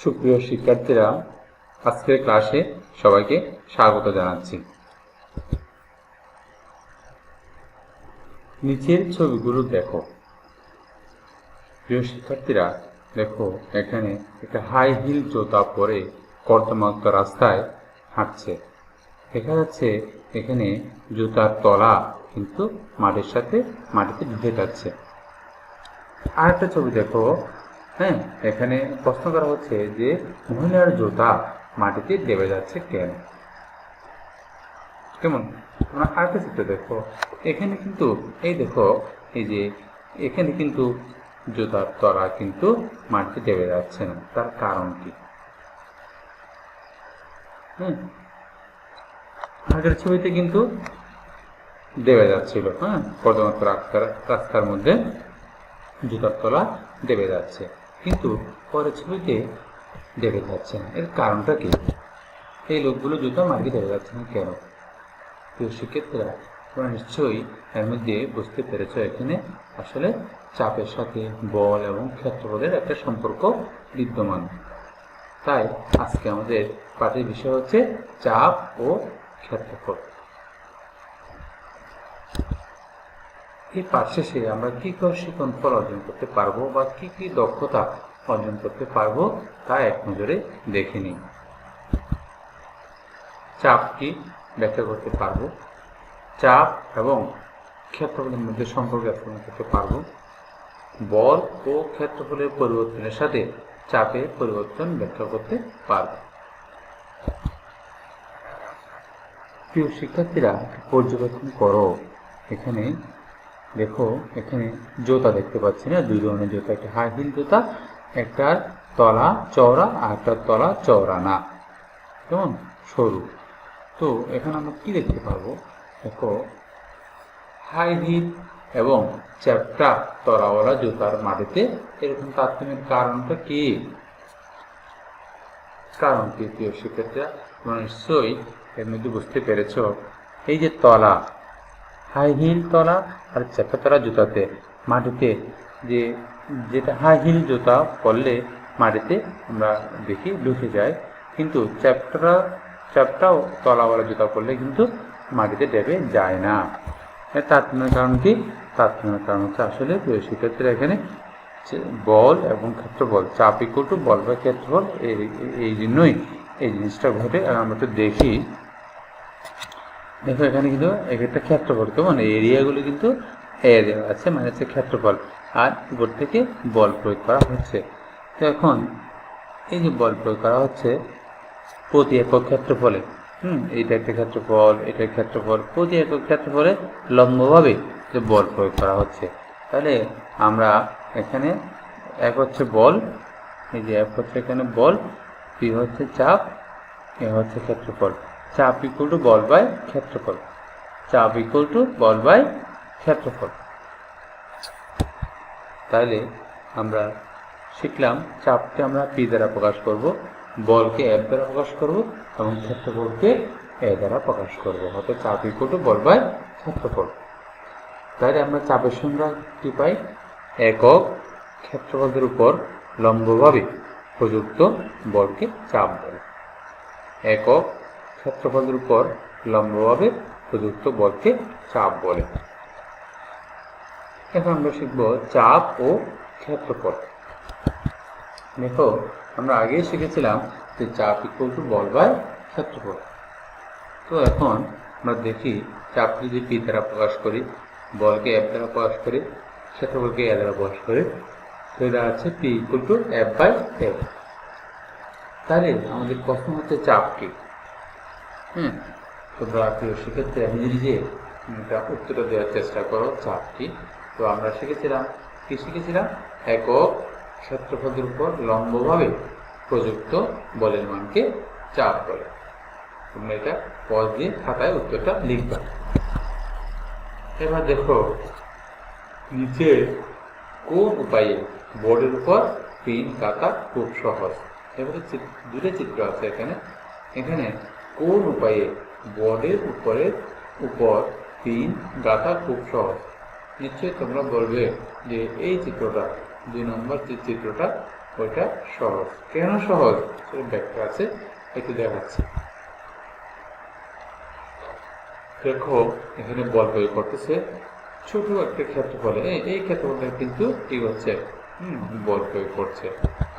সুপ্রিয় শিক্ষার্থীরা, আজকের ক্লাসে সবাইকে স্বাগত জানাচ্ছি। নিচের ছবিগুলো দেখো। প্রিয় শিক্ষার্থীরা, দেখো এখানে একটা হাই হিল জুতা পরে কর্দমাক্ত রাস্তায় হাঁটছে। দেখা যাচ্ছে এখানে জুতার তলা কিন্তু মাটির সাথে মাটিতে ঢুকে যাচ্ছে। আর একটা ছবি দেখো, হ্যাঁ, এখানে প্রশ্ন করা হচ্ছে যে মহিলার জুতা মাটিতে দেবে যাচ্ছে কেন? কেমন? তোমরা আরেকটা চিত্র দেখো, এখানে কিন্তু এই দেখো, এই যে এখানে কিন্তু জুতার তলা কিন্তু মাটিতে দেবে যাচ্ছে না, তার কারণ কি? আগের ছবিতে কিন্তু দেবে যাচ্ছিল, হ্যাঁ, কর্দমাক্ত রাস্তার মধ্যে জুতার তলা দেবে যাচ্ছে, কিন্তু পরের ছবিতে দেবে যাচ্ছে না। এর কারণটা কি? এই লোকগুলো জুতা মাটিতে দেবে যাচ্ছে না কেন? প্রিয় শিক্ষার্থীরা, তোমরা নিশ্চয়ই এর মধ্যে বুঝতে পেরেছ এখানে আসলে চাপের সাথে বল এবং ক্ষেত্রফলের একটা সম্পর্ক বিদ্যমান। তাই আজকে আমাদের পাঠের বিষয় হচ্ছে চাপ ও ক্ষেত্রফল। এই পাঠ শেষে আমরা কি শিখন ফল অর্জন করতে পারবো বা কি কি দক্ষতা অর্জন করতে পারবো তা এক নজরে দেখে নিই। চাপ কি ব্যাখ্যা করতে পারবো, চাপ এবং ক্ষেত্রফলের মধ্যে সম্পর্ক স্থাপন করতে পারবো, বল ও ক্ষেত্রফলের পরিবর্তনের সাথে চাপের পরিবর্তন ব্যাখ্যা করতে পারবো। প্রিয় শিক্ষার্থীরা, পর্যবেক্ষণ করো। এখানে দেখো, এখানে জুতা দেখতে পাচ্ছি না, দুই ধরনের জুতা, একটা হাই হিল জুতা, একটার তলা চওড়া আর একটার তলা চওড়া না, কেমন সরু। তো এখানে আমরা কি দেখতে পারবো? দেখো, হাই হিল এবং চ্যাপ্টা তলাওয়ালা জুতার মাটিতে এরকম তারতম্যের কারণটা কি? কারণ কি প্রিয় শিক্ষার্থীরা? তোমরা নিশ্চয়ই এর মধ্যে বুঝতে পেরেছ, এই যে তলা, হাই হিল তলা আর চ্যাপ্টা তলা জুতাতে মাটিতে যেটা হাই হিল জুতা পরলে মাটিতে আমরা দেখি ঢুকে যায়, কিন্তু চ্যাপ্টাও তলাওয়ালা জুতা পরলে কিন্তু মাটিতে দেবে যায় না। এর তারতম্যের কারণ কি? তারতম্যের কারণ হচ্ছে আসলে প্রিয় শিক্ষার্থীরা এখানে বল এবং ক্ষেত্রফল, চাপ ইকুয়াল টু বল বা ক্ষেত্রফল, এই জন্যই এই জিনিসটা ঘটে। আর আমরা তো দেখি, দেখো এখানে কিন্তু একটা ক্ষেত্রফল, কেমন এরিয়াগুলো কিন্তু দেওয়া আছে, মানে হচ্ছে ক্ষেত্রফল, আর উপর থেকে বল প্রয়োগ করা হচ্ছে। তো এখন এই যে বল প্রয়োগ করা হচ্ছে প্রতি একক ক্ষেত্রফলে, এইটা একটা ক্ষেত্রফল, এটা ক্ষেত্রফল, প্রতি একক ক্ষেত্রফলে লম্বভাবে যে বল প্রয়োগ করা হচ্ছে। তাহলে আমরা এখানে এক হচ্ছে বল, এই যে এক হচ্ছে এখানে বল, পি হচ্ছে চাপ, এ হচ্ছে ক্ষেত্রফল। চাপ ইকুয়াল টু বল বাই ক্ষেত্রফল, চাপ ইকুয়াল টু বল বাই ক্ষেত্রফল। তাহলে আমরা শিখলাম চাপকে আমরা পি দ্বারা প্রকাশ করব, বলকে এফ দ্বারা প্রকাশ করব এবং ক্ষেত্রফলকে এ দ্বারা প্রকাশ করব, অর্থাৎ চাপ ইকুয়াল টু বল বাই ক্ষেত্রফল। তাহলে আমরা চাপের সংজ্ঞা কি পাই? একক ক্ষেত্রফলের উপর লম্বভাবে প্রযুক্ত বলকে চাপ বলে। একক ক্ষেত্রফলের উপর লম্বভাবে প্রযুক্ত বলকে চাপ বলে। এখন আমরা শিখব চাপ ও ক্ষেত্রফল। দেখো, আমরা আগেই শিখেছিলাম যে চাপ ইকুয়াল টু বল বাই ক্ষেত্রফল। তো এখন আমরা দেখি চাপকে যদি পি দ্বারা প্রকাশ করি, বলকে এফ দ্বারা প্রকাশ করি, ক্ষেত্রফলকে এ দ্বারা প্রকাশ করি, সেটা আছে P equal to F by F. তাহলে আমাদের প্রশ্ন হচ্ছে চাপ কি? তোমরা প্রিয় শিক্ষার্থী নিজে নিজে উত্তরটা দেওয়ার চেষ্টা করো, চাপ কি। তো আমরা শিখেছিলাম, কি শিখেছিলাম? একক ক্ষেত্রফলের উপর লম্বভাবে প্রযুক্ত বলের মানকে চাপ বলে। তোমরা এটা পজ দিয়ে খাতায় উত্তরটা লিখবা। এবার দেখো, নিচে কোন উপায়ে বোর্ডের উপর পিন কাটা খুব সহজ। এবারে দুটো চিত্র আছে এখানে কোন উপায়ে বোর্ডের উপর পিন গাঁথা খুব সহজ। নিশ্চয়ই তোমরা বলবে যে এই চিত্রটা, 2 নম্বর যে চিত্রটা, ওইটা সহজ। কেন সহজ ব্যাখ্যা আছে, একটু দেখাচ্ছি। দেখো এখানে বল প্রয়োগ করতেছে ছোট একটা ক্ষেত্রফলে, এই ক্ষেত্রফলটা কিন্তু কি হচ্ছে, বল প্রয়োগ করছে।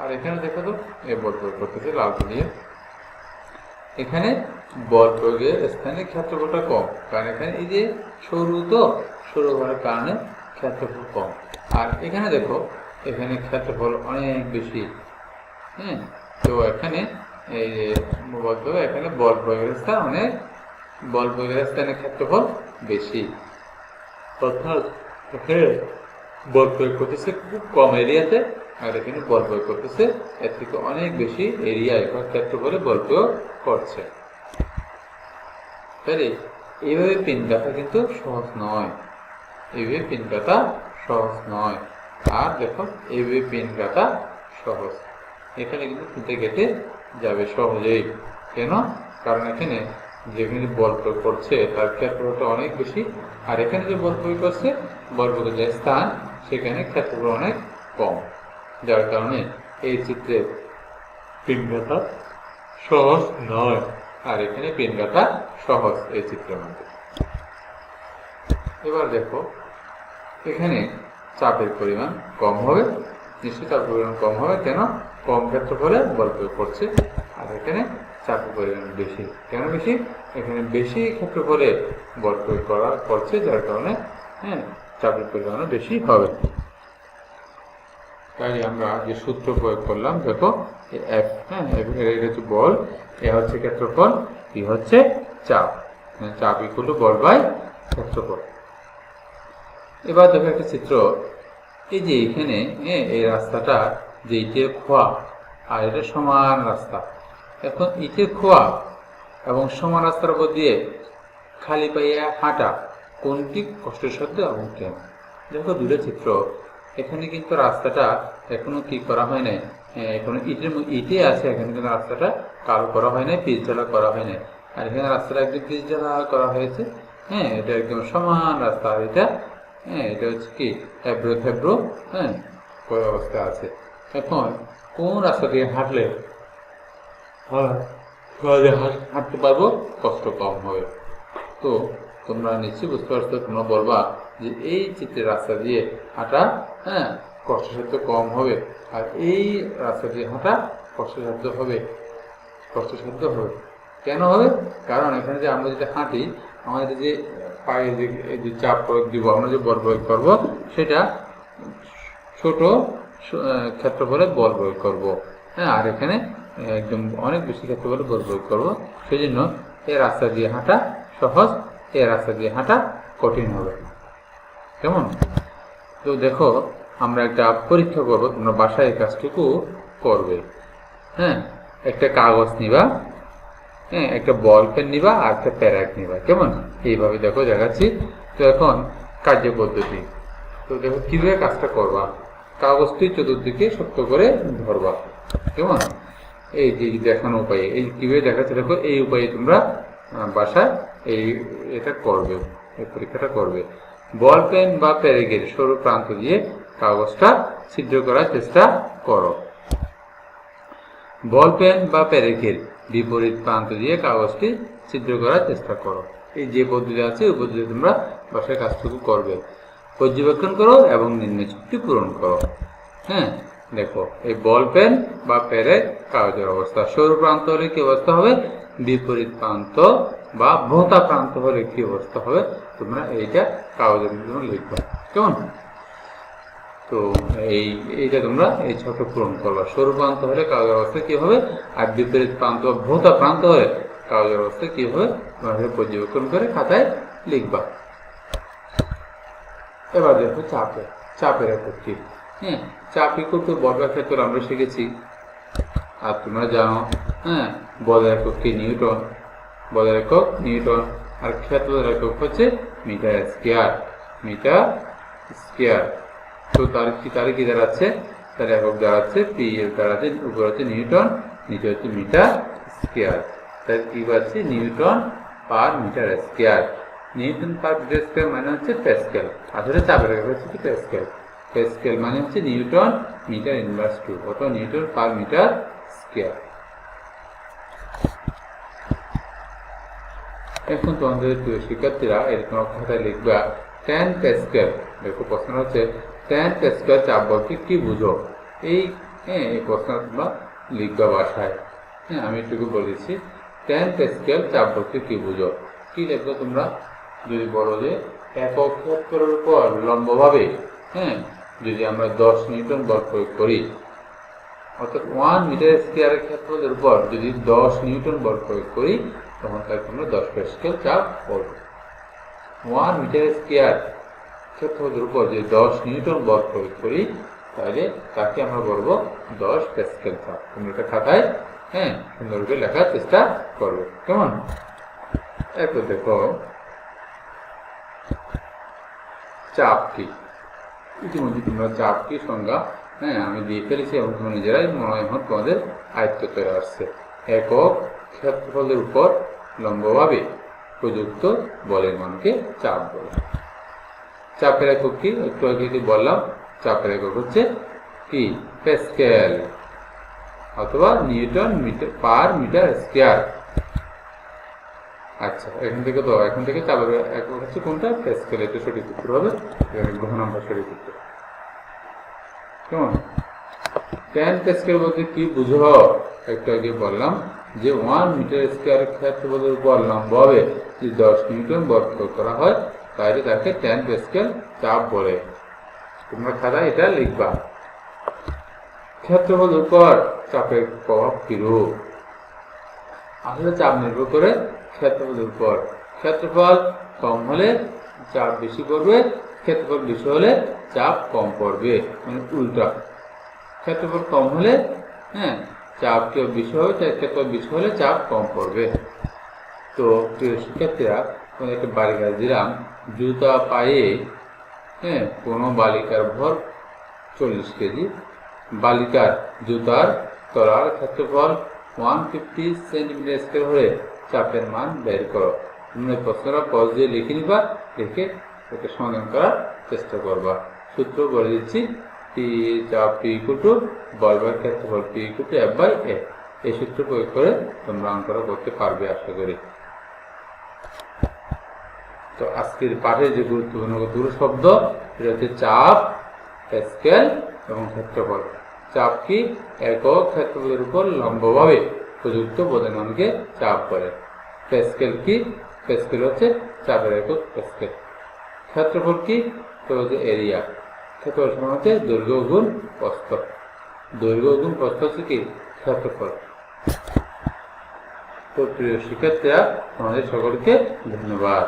আর এখানে দেখো তো এই বল প্রয়োগ করতেছে লাল দিয়ে। এখানে বল প্রয়োগের স্থানে ক্ষেত্রফলটা কম, কারণ এখানে এই যে সরু, তো সরু হওয়ার কারণে ক্ষেত্রফল কম। আর এখানে দেখো এখানে ক্ষেত্রফল অনেক বেশি। তো এখানে এই যে বলতে হবে এখানে বল প্রয়োগের স্থান অনেক, বল প্রয়োগের স্থানে ক্ষেত্রফল বেশি, অর্থাৎ এখানে বল প্রয়োগ করতেছে খুব কম এরিয়াতে, আর এখানে বল প্রয়োগ করতেছে এর থেকে অনেক বেশি এরিয়ায় বা ক্ষেত্রফলে বল প্রয়োগ করছে। তাহলে এইভাবে পিন গাঁথা কিন্তু সহজ নয়, এইভাবে পিন গাঁথা সহজ নয়। আর দেখো এইভাবে পিন গাঁথা সহজ, এখানে কিন্তু ফিতে কেটে যাবে সহজেই। কেন? কারণ এখানে যেখানে বল প্রয়োগ করছে তার ক্ষেত্রফলটা অনেক বেশি, আর এখানে যে বল প্রয়োগ করছে বল প্রয়োগের যে স্থান সেখানে ক্ষেত্রফল অনেক কম, যার কারণে এই চিত্রে পিন গাঁথা সহজ নয়। আর এখানে পিন গাঁথা সহজ এই চিত্রের মধ্যে। এবার দেখো এখানে চাপের পরিমাণ কম হবে, নিশ্চয়ই চাপের পরিমাণ কম হবে। কেন? কম ক্ষেত্রফলে বল প্রয়োগ করছে, আর এখানে চাপের পরিমাণ বেশি। কেন বেশি? এখানে বেশি ক্ষেত্রফলে বল প্রয়োগ করছে, যার কারণে চাপের পরিমাণও বেশি হবে। তাই আমরা যে সূত্র প্রয়োগ করলাম, দেখো এফ, এটা হচ্ছে বল, এ হচ্ছে ক্ষেত্রফল, কি হচ্ছে চাপ, চাপ ইকুয়াল টু বল বাই ক্ষেত্রফল। এবার দেখো একটা চিত্র, এই যে এখানে এই রাস্তাটা যে ইটের খোয়া আর এটা সমান রাস্তা। এখন ইটের খোয়া এবং সমান রাস্তার উপর দিয়ে খালি পায়ে হাঁটা কোনটি কষ্টসাধ্য এবং কেন? দেখো দুটো চিত্র, এখানে কিন্তু রাস্তাটা এখনো কি করা হয় নাই, এখনো ইটে আছে, এখানে কিন্তু রাস্তাটা কালো করা হয় নাই, পিচ ঢালা করা হয় নাই। আর এখানে রাস্তাটা একদম পিচ ঢালা করা হয়েছে। এটা একদম সমান রাস্তা, আর এটা এটা হচ্ছে কি হেব্রো হেব্রো অবস্থা আছে। এখন কোন রাস্তা দিয়ে হাঁটলে হাঁটতে পারবো, কষ্ট কম হবে? তো তোমরা নিশ্চয়ই বুঝতে পারছো, তোমরা বলবা যে এই চিত্রের রাস্তা দিয়ে হাঁটা কষ্টসাধ্য কম হবে, আর এই রাস্তা দিয়ে হাঁটা কষ্টসাধ্য হবে। কেন হবে? কারণ এখানে যে আমরা যেটা হাঁটি, আমাদের যে পায়ে যে চাপ প্রয়োগ দিব, আমরা যে বল প্রয়োগ করবো সেটা ছোট ক্ষেত্রফলে বল প্রয়োগ করবো, আর এখানে একদম অনেক বেশি ক্ষেত্রফলে বল প্রয়োগ করবো। সেই জন্য এই রাস্তা দিয়ে হাঁটা সহজ, এই রাস্তা দিয়ে হাঁটা কঠিন হবে। কেমন? তো দেখো আমরা একটা পরীক্ষা করবো, তোমরা বাসায় এই কাজটুকু করবে। একটা কাগজ নিবা, একটা বল পেন নিবা, আর একটা প্যারাক নিবা। কেমন? এইভাবে দেখো দেখাচ্ছি। তো এখন কার্য পদ্ধতি, তো দেখো কিভাবে কাজটা করবা। কাগজটি চতুর্দিকে শক্ত করে ধরবা। কেমন? এই যে দেখানো উপায়ে, এই কিভাবে দেখাচ্ছে দেখো, এই উপায়ে তোমরা বাসায় এটা করবে, এই পরীক্ষাটা করবে। বল পেন বা প্যারেকের সরু প্রান্ত দিয়ে কাগজটা ছিদ্র করার চেষ্টা করো। বল পেন বা প্যারেকের বিপরীত প্রান্ত দিয়ে কাগজটি ছিদ্র করার চেষ্টা করো। এই যে পদ্ধতি আছে ওই পদ্ধতি তোমরা বাসায় কাজটুকু করবে। পর্যবেক্ষণ করো এবং নির্ণয় চুক্তি পূরণ করো। দেখো এই বল পেন বা প্যারেক কাগজের অবস্থা, সরু প্রান্ত হলে কি অবস্থা হবে, বিপরীত প্রান্ত বা ভোঁতা প্রান্ত হলে কি অবস্থা হবে, তোমরা এইটা কাগজের জন্য লিখবা। কেমন? তো এইটা তোমরা এই ছোট পূরণ করবা। সরু প্রান্ত হলে কাগজের অবস্থা কি হবে, আর বিপরীত প্রান্ত ভোঁতা প্রান্ত হলে কাগজের অবস্থা কি হবে, তোমরা পর্যবেক্ষণ করে খাতায় লিখবা। এবার দেখো চাপের একক কি। চাপ ইকুয়াল টু বল বাই ক্ষেত্র আমরা শিখেছি, আর তোমরা জানো বলের একক কি, নিউটন। বলের একক নিউটন, আর ক্ষেত্রের একক হচ্ছে মিটার স্কয়ার। তো তার কি দাঁড়াচ্ছে, তার একক দাঁড়াচ্ছে পি এর দাঁড়াচ্ছে, উপর হচ্ছে নিউটন, নিচে হচ্ছে মিটার স্কয়ার। তাই কি পাচ্ছি, newton per metre square. Newton per metre square মানে হচ্ছে প্যাসকেল, আসলে চাপের একক হচ্ছে কি প্যাসকেল। প্যাসকেল মানে হচ্ছে নিউটন মিটার ইনভার্স 2 অথবা নিউটন পার মিটার স্কয়ার। এখন তোমাদের প্রিয় শিক্ষার্থীরা এরকম খাতায় লিখবা 10 প্যাসকেল। দেখো প্রশ্ন হচ্ছে 10 প্যাসকেল চাপ বলতে কি বুঝো? এই প্রশ্ন তোমরা লিখবা বাসায়। আমি একটু বলেছি 10 প্যাসকেল চাপ বলতে কি বুঝো? কি লিখবো তোমরা? যদি বলো যে একক ক্ষেত্রের উপর লম্বভাবে যদি আমরা 10 নিউটন বল প্রয়োগ করি, অর্থাৎ 1 মিটার স্কয়ারের ক্ষেত্রের উপর যদি 10 নিউটন বল প্রয়োগ করি, তখন তাকে আমরা 10 প্যাসকেল চাপ বলবো। 1 মিটার স্কয়ার ক্ষেত্রের উপর যদি 10 নিউটন বল প্রয়োগ করি, তাহলে তাকে আমরা বলবো 10 প্যাসকেল চাপ। তোমরা এটা খাতায় সুন্দর করে লেখার চেষ্টা করবে, কেমন? এরপর দেখো চাপ কি। ইতিমধ্যে তোমরা চাপ কি সংজ্ঞা আমি দিয়ে ফেলেছি এবং তোমরা নিজেরাই মনে হয় তোমাদের আয়ত্ত করে আসছে। একক ক্ষেত্রফলের উপর লম্বভাবে প্রযুক্ত বলের মানকে চাপ বলে। চাপের একক কি? একটু আগে বললাম, চাপের একক হচ্ছে কি? প্যাসকেল অথবা newton metre per metre square. আচ্ছা, এখন থেকে চাপের একক হচ্ছে কোনটা? প্যাসকেল। এটা সঠিক উত্তর হবে, গ্রহ নাম্বার সঠিক উত্তর, কেমন? 10 প্যাসকেল বলতে কি বুঝো? একটু আগে বললাম যে 1 মিটার স্কয়ার ক্ষেত্রফলের উপর লম্বভাবে যদি 10 নিউটন বল প্রয়োগ করা হয়, তাহলে তাকে 10 প্যাসকেল চাপ বলে। তোমরা খাতায় এটা লিখবা। ক্ষেত্রফলের উপর চাপের প্রভাব কিরূপ? আসলে চাপ নির্ভর করে ক্ষেত্রফলের উপর। ক্ষেত্রফল কম হলে চাপ বেশি পড়বে, ক্ষেত্রফল বেশি হলে চাপ কম পড়বে, মানে উল্টা। ক্ষেত্রফল কম হলে চাপ কেউ বেশি হবে, ক্ষেত্রফল বেশি হলে চাপ কম পড়বে। তো প্রিয় শিক্ষার্থীরা, একটা বালিকা দিলাম, জুতা পায়ে কোনো বালিকার ভর 40 কেজি, বালিকার জুতার তলার ক্ষেত্রফল 150 সেন্টিমিটার স্কয়ার হলে চাপের মান বের করো। তোমরা প্রশ্নটা পজ দিয়ে লিখে নিবা, লিখে ওকে সমাধান করার চেষ্টা করবা। সূত্র বলে দিচ্ছি, চাপ P বলবার ক্ষেত্রফল P F/A। এই সূত্র প্রয়োগ করে তোমরা অঙ্কটা করতে পারবে আশা করি। তো আজকের পাঠে যে গুরুত্বপূর্ণ দুটো শব্দ, এটা হচ্ছে চাপ, প্যাসকেল এবং ক্ষেত্রফল। চাপ কি? একক ক্ষেত্রফলের উপর লম্বভাবে প্রযুক্ত বলের মানকে চাপ বলে। প্যাসকেল কি? প্যাসকেল হচ্ছে চাপের একক প্যাসকেল। ক্ষেত্রফল কি? তো হচ্ছে এরিয়া। ক্ষেত্রফল সমান হচ্ছে দৈর্ঘ্য গুণ প্রস্থ। দৈর্ঘ্য গুণ প্রস্থ হচ্ছে কি? ক্ষেত্রফল। তো প্রিয় শিক্ষার্থীরা, আমাদের সকলকে ধন্যবাদ।